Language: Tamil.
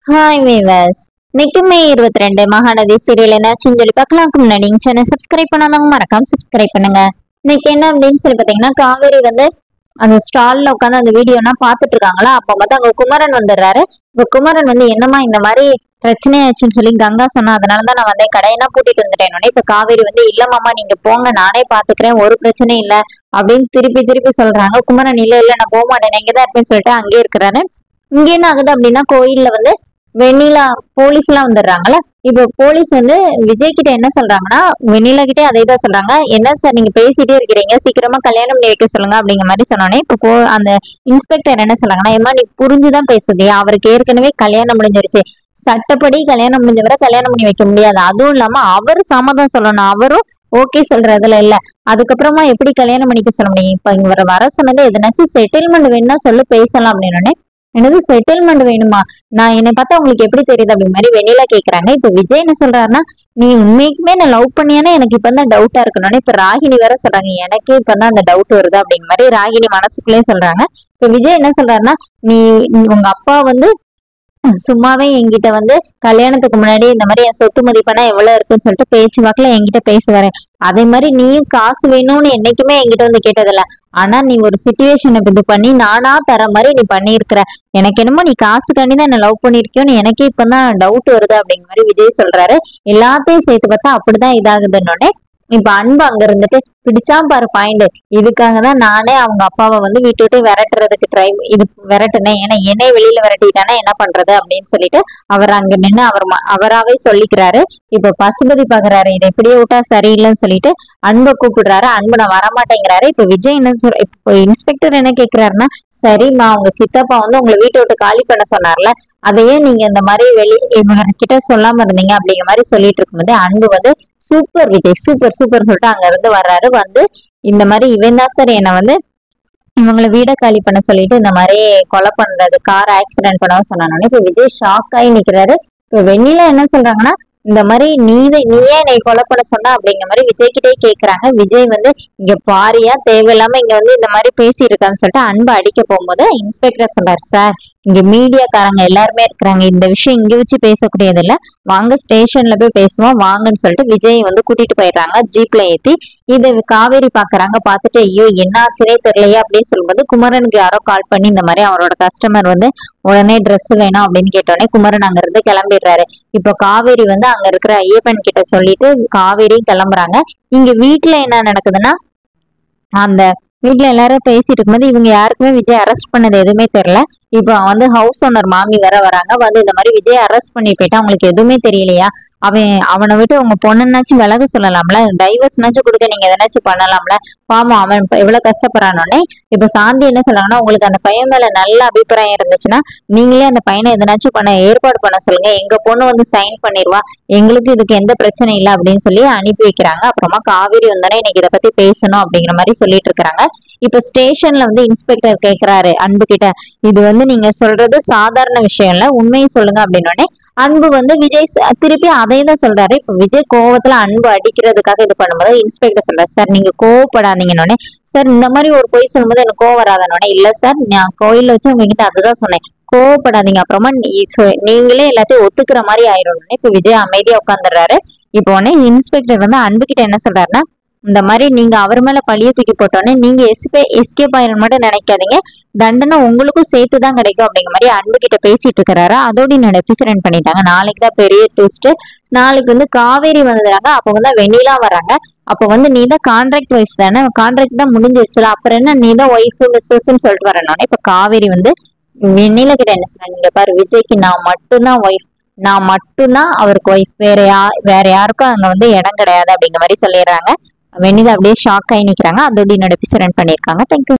ஹாய் வீவர்ஸ், இன்னைக்கு மே 22 மகாநதி சீரியல் என்னாச்சுன்னு சொல்லி பார்க்கலாம்க்கு முன்னாடி சேனல் சப்ஸ்கிரைப் பண்ணாதவங்க மறக்காம சப்ஸ்கிரைப் பண்ணுங்க. இன்னைக்கு என்ன அப்படின்னு சொல்லி பார்த்தீங்கன்னா, காவேரி வந்து அந்த ஸ்டால்ல உட்காந்து அந்த வீடியோனா பார்த்துட்டு இருக்காங்களா. அப்போ பார்த்தா அங்க குமரன் வந்துடுறாரு. இப்போ குமரன் வந்து என்னமா இந்த மாதிரி பிரச்சனையாச்சுன்னு சொல்லி கங்கா சொன்னா, அதனாலதான் நான் வந்து கடையெல்லாம் கூட்டிட்டு வந்துட்டேன். இப்ப காவேரி வந்து இல்லமாமா நீங்க போங்க, நானே பாத்துக்கிறேன், ஒரு பிரச்சனையும் இல்ல அப்படின்னு திருப்பி திருப்பி சொல்றாங்க. குமரன் இல்ல இல்ல நான் போக மாட்டேன், இங்கதான் இருப்பேன்னு சொல்லிட்டு அங்கே இருக்கிறாரு. இங்க என்ன ஆகுது அப்படின்னா, கோயில்ல வந்து வெண்ணிலா போலீஸ் எல்லாம் வந்துடுறாங்கல்ல. இப்போ போலீஸ் வந்து விஜய் கிட்ட என்ன சொல்றாங்கன்னா, வெண்ணிலா கிட்டே அதே தான் சொல்றாங்க. என்ன சார் நீங்க பேசிட்டே இருக்கிறீங்க, சீக்கிரமா கல்யாணம் பண்ணி வைக்க சொல்லுங்க அப்படிங்கிற மாதிரி சொன்னோன்னே, இப்போ அந்த இன்ஸ்பெக்டர் என்ன சொல்றாங்கன்னா, ஏமா நீ புரிஞ்சுதான் பேசுதியா, அவருக்கு ஏற்கனவே கல்யாணம் முடிஞ்சிருச்சு, சட்டப்படி கல்யாணம் முடிஞ்சவரை கல்யாணம் பண்ணி வைக்க முடியாது. அதுவும் இல்லாம அவரு சம்மதம் சொல்லணும், அவரும் ஓகே சொல்றதுல இல்ல, அதுக்கப்புறமா எப்படி கல்யாணம் பண்ணிக்க சொல்ல முடியும். இப்ப இவரை வர சொன்னது எதனாச்சும் செட்டில்மெண்ட் வேணும்னா சொல்லு பேசலாம் அப்படின்னு. எனக்கு செட்டில்மெண்ட் வேணுமா, நான் என்னை பார்த்தா உங்களுக்கு எப்படி தெரியுது அப்படி மாதிரி வெண்ணிலா கேக்குறாங்க. இப்ப விஜய் என்ன சொல்றாருன்னா, நீ உண்மைக்குமே நான் லவ் பண்ணியானே எனக்கு இப்பதான் டவுட்டா இருக்கணும்னு இப்ப ராகினி வேற சொல்றாங்க. எனக்கே இப்பதான் அந்த டவுட் வருது அப்படிங்கிற மாதிரி ராகினி மனசுக்குள்ளே சொல்றாங்க. இப்ப விஜய் என்ன சொல்றாருன்னா, நீ உங்க அப்பா வந்து சும்மாவே என்கிட்ட வந்து கல்யாணத்துக்கு முன்னாடி இந்த மாதிரி என் சொத்து மதிப்பெல்லாம் எவ்வளவு இருக்குன்னு சொல்லிட்டு பேச்சுவாக்குல என்கிட்ட பேசுவாரு. அதே மாதிரி நீயும் காசு வேணும்னு என்னைக்குமே என்கிட்ட வந்து கேட்டதில்ல. ஆனா நீ ஒரு சிச்சுவேஷனை இது பண்ணி நானா தர மாதிரி நீ பண்ணிருக்கிற. எனக்கு என்னமோ நீ காசுக்காண்டி தான் என்ன லவ் பண்ணிருக்கியோன்னு எனக்கே இப்பதான் டவுட் வருது அப்படிங்கிற மாதிரி விஜய் சொல்றாரு. எல்லாத்தையும் சேர்த்து பார்த்தா அப்படிதான் இதாகுதுன்னொடனே இப்ப அன்பு அங்க இருந்துட்டு பிடிச்சா பாரு பாயிண்ட், இதுக்காக தான் நானே அவங்க அப்பாவை வந்து வீட்டு விட்டு விரட்டுறதுக்கு விரட்டுனேன். ஏன்னா என்னை வெளியில விரட்டிட்டானா என்ன பண்றது அப்படின்னு சொல்லிட்டு அவர் அங்க நின்று அவராவே சொல்லிக்கிறாரு. இப்ப பசுபதி பாக்குறாரு, இதை எப்படியே விட்டா சரியில்லைன்னு சொல்லிட்டு அன்பை கூப்பிடுறாரு. அன்பு நான் வரமாட்டேங்கிறாரு. இப்ப விஜய் என்ன இப்போ இன்ஸ்பெக்டர் என்ன கேக்குறாருன்னா, சரிம்மா உங்க சித்தப்பா வந்து உங்களை வீட்டை விட்டு காலி பண்ண சொன்னார்ல, அதையே நீங்க இந்த மாதிரி இவர்கிட்ட சொல்லாம இருந்தீங்க அப்படிங்கிற மாதிரி சொல்லிட்டு இருக்கும்போது அன்பு வந்து சூப்பர் விஜய் சூப்பர் சூப்பர் சொல்லிட்டு அங்க இருந்து வர்றாரு. வந்து இந்த மாதிரி இவன் தான் சார் என்னை வந்து இவங்களை வீட காலி பண்ண சொல்லிட்டு இந்த மாதிரி கொலை பண்றது, கார் ஆக்சிடென்ட் பண்ண சொன்னானே. இப்ப விஜய் ஷாக் ஆகி நிக்கிறாரு. இப்ப வெண்ணிலா என்ன சொல்றாங்கன்னா, இந்த மாதிரி நீயே என்னை கொலை பண்ண சொன்னா அப்படிங்கிற மாதிரி விஜய் கிட்டே கேக்குறாங்க. விஜய் வந்து இங்க பாரியா தேவையில்லாம இங்க வந்து இந்த மாதிரி பேசி இருக்கான்னு சொல்லிட்டு அன்பு அடிக்க போகும்போது இன்ஸ்பெக்டர் சொல்றாரு, சார் இங்க மீடியாக்காரங்க எல்லாருமே இருக்கிறாங்க, இந்த விஷயம் இங்க வச்சு பேசக்கூடியது இல்ல, வாங்க ஸ்டேஷன்ல போய் பேசுவோம் வாங்கன்னு சொல்லிட்டு விஜய் வந்து கூட்டிட்டு போயிடுறாங்க ஜீப்ல ஏத்தி. இது காவேரி பாக்குறாங்க. பாத்துட்டு ஐயோ என்ன ஆச்சுனே தெரியலையா அப்படின்னு சொல்லும்போது குமரனுக்கு யாரோ கால் பண்ணி இந்த மாதிரி அவரோட கஸ்டமர் வந்து உடனே ட்ரெஸ் வேணும் அப்படின்னு கேட்டோடனே குமரன் அங்க இருந்து கிளம்பிடுறாரு. இப்போ காவேரி வந்து அங்க இருக்கிற ஐயப்பன் கிட்ட சொல்லிட்டு காவேரி கிளம்புறாங்க. இங்க வீட்டுல என்ன நடக்குதுன்னா, அந்த வீட்டுல எல்லாரும் பேசிட்டு இருக்கும்போது இவங்க யாருக்குமே விஜய் அரெஸ்ட் பண்ணது எதுவுமே தெரியல. இப்போ வந்து ஹவுஸ் ஓனர் மாமி வேற வராங்க. வந்து இந்த மாதிரி விஜய் அரெஸ்ட் பண்ணி போயிட்டா அவங்களுக்கு எதுவுமே தெரியலையா, அவனை விட்டு உங்க பொண்ணுன்னாச்சும் விலக சொல்லலாம்ல, டைவர்ஸ்னாச்சும் கொடுக்க நீங்க எதனாச்சும் பண்ணலாம்ல, பாவம் அவன் எவ்வளவு கஷ்டப்படுறானோடனே இப்ப சாந்தி என்ன சொல்றாங்கன்னா, உங்களுக்கு அந்த பையன் மேல நல்ல அபிப்பிராயம் இருந்துச்சுன்னா நீங்களே அந்த பையனை எதனாச்சும் பண்ண ஏற்பாடு பண்ண சொல்லுங்க, எங்க பொண்ணு வந்து சைன் பண்ணிடுவா, எங்களுக்கு இதுக்கு எந்த பிரச்சனை இல்லை அப்படின்னு சொல்லி அனுப்பி வைக்கிறாங்க. அப்புறமா காவேரி வந்தானே இன்னைக்கு இதை பத்தி பேசணும் அப்படிங்கிற மாதிரி சொல்லிட்டு இருக்கிறாங்க. இப்ப ஸ்டேஷன்ல வந்து இன்ஸ்பெக்டர் கேக்குறாரு அன்பு கிட்ட, இது வந்து நீங்க சொல்றது சாதாரண விஷயம் இல்ல, உண்மையை சொல்லுங்க அப்படின்னோடனே அன்பு வந்து விஜய் திருப்பி அதே தான் சொல்றாரு. இப்ப விஜய் கோவத்துல அன்பு அடிக்கிறதுக்காக இது பண்ணும்போது இன்ஸ்பெக்டர் சொல்றாரு, சார் நீங்க கோவப்படாதீங்கன்னொடனே, சார் இந்த மாதிரி ஒரு பொய் சொல்லும்போது எனக்கு கோவம் வராதனோடனே, இல்ல சார் நான் கோயில்ல வச்சு உங்ககிட்ட அதுதான் சொன்னேன், கோவப்படாதீங்க, அப்புறமா நீங்களே எல்லாத்தையும் ஒத்துக்கிற மாதிரி ஆயிரும். இப்ப விஜய் அமைதியா உட்காந்துடுறாரு. இப்போ உடனே இன்ஸ்பெக்டர் வந்து அன்பு கிட்ட என்ன சொல்றாருன்னா, இந்த மாதிரி நீங்க அவர் மேல பழிய தூக்கி போட்டோன்னே நீங்க எஸ்கேப் ஆயிரம் மட்டும் நினைக்காதீங்க, தண்டனை உங்களுக்கும் சேர்த்துதான் கிடைக்கும் அப்படிங்கிற மாதிரி அன்பு கிட்ட பேசிட்டு இருக்கிறாரு. அதோட என்னோட எபிசோட் எண்ட் பண்ணிட்டாங்க. நாளைக்கு தான் பெரிய ட்விஸ்ட். நாளைக்கு வந்து காவேரி வந்துடுறாங்க. அப்ப வந்து வெண்ணிலா வராங்க. அப்ப வந்து நீ தான் கான்ட்ராக்ட் ஒய்ஃப் தானே, கான்ட்ராக்ட் தான் முடிஞ்சிருச்சுல, அப்புறம் என்ன நீ தான் ஒய்ஃப் மிஸ்ஸஸ்ன்னு சொல்லிட்டு வரணும்னே. இப்ப காவேரி வந்து வெண்ணிலா கிட்ட என்ன சொன்னாங்க, நீங்க பாரு விஜய்க்கு நான் மட்டும்தான் ஒய்ஃப், நான் மட்டும்தான் அவருக்கு ஒய்ஃப், வேற யாருக்கும் அங்க வந்து இடம் கிடையாது அப்படிங்கிற மாதிரி சொல்லிடுறாங்க. வெண்ணிலா அப்படியே ஷாக் ஆகி நிக்கிறாங்க. அதோட என்னோட எபிசோட் எண்ட் பண்ணிருக்காங்க. தேங்க்யூ.